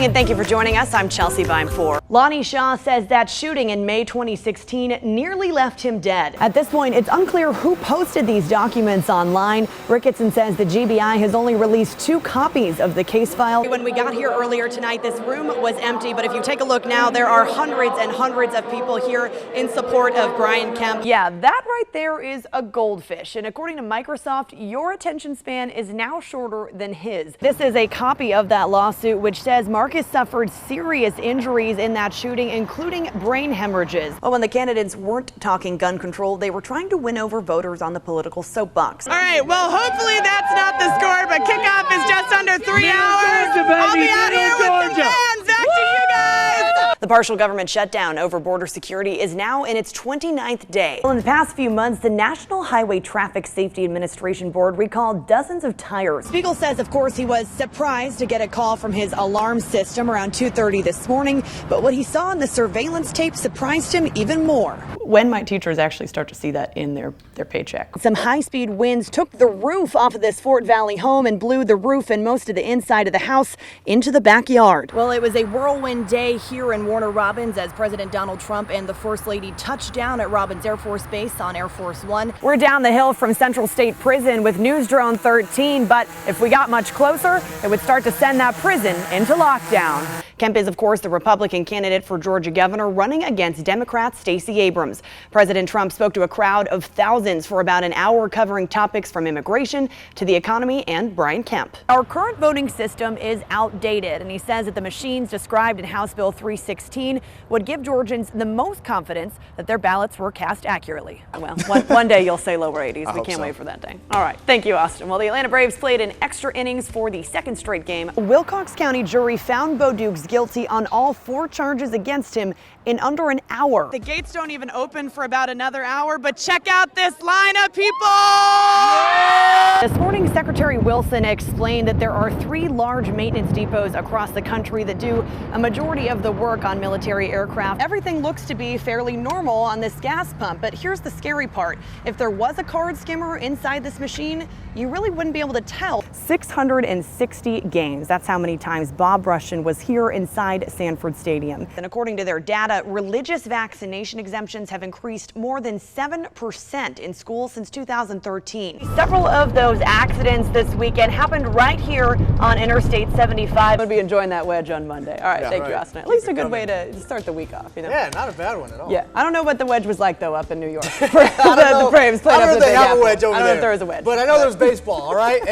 morning and thank you for joining us. I'm Chelsea Beimfohr. Lonnie Shaw says that shooting in May 2016 nearly left him dead. At this point, it's unclear who posted these documents online. Ricketson says the GBI has only released 2 copies of the case file. When we got here earlier tonight, this room was empty, but if you take a look now, there are hundreds and hundreds of people here in support of Brian Kemp. Yeah, that right there is a goldfish. And according to Microsoft, your attention span is now shorter than his. This is a copy of that lawsuit, which says Marcus suffered serious injuries in that shooting, including brain hemorrhages. Well, when the candidates weren't talking gun control, they were trying to win over voters on the political soapbox. All right, well, hopefully that's not the score, but kickoff is just under 3 hours. I'll be out here with the fans. Back to you guys. The partial government shutdown over border security is now in its 29th day. Well, in the past few months, the National Highway Traffic Safety Administration Board recalled dozens of tires. Spiegel says, of course, he was surprised to get a call from his alarm system around 2:30 this morning, but what he saw in the surveillance tape surprised him even more. When might teachers actually start to see that in their paycheck? Some high-speed winds took the roof off of this Fort Valley home and blew the roof and most of the inside of the house into the backyard. Well, it was a whirlwind day here in Warner Robins as President Donald Trump and the First Lady touched down at Robins Air Force Base on Air Force One. We're down the hill from Central State Prison with News Drone 13, but if we got much closer, it would start to send that prison into lockdown. Kemp is, of course, the Republican candidate for Georgia governor running against Democrat Stacey Abrams. President Trump spoke to a crowd of thousands for about an hour covering topics from immigration to the economy and Brian Kemp. Our current voting system is outdated, and he says that the machines described in House Bill 316 would give Georgians the most confidence that their ballots were cast accurately. Well, one day you'll say lower 80s. We can't wait for that day. All right. Thank you, Austin. Well, the Atlanta Braves played in extra innings for the second straight game. A Wilcox County jury found Bo Dukes guilty on all 4 charges against him in under an hour. The gates don't even open for about another hour, but check out this lineup, people! This morning, Secretary Wilson explained that there are 3 large maintenance depots across the country that do a majority of the work on military aircraft. Everything looks to be fairly normal on this gas pump, but here's the scary part. If there was a card skimmer inside this machine, you really wouldn't be able to tell. 660 games. That's how many times Bob Russian was here inside Sanford Stadium. And according to their data, religious vaccination exemptions have increased more than 7% in schools since 2013. Several of those accidents this weekend happened right here on Interstate 75. I'm going to be enjoying that wedge on Monday. All right, thank you, Austin. At least a good way to start the week off, you know? Yeah, not a bad one at all. Yeah, I don't know what the wedge was like, though, up in New York. The Braves played up in the Big Apple. I don't know if they have a wedge over there. I don't know if there was a wedge. But I know there's baseball, all right? And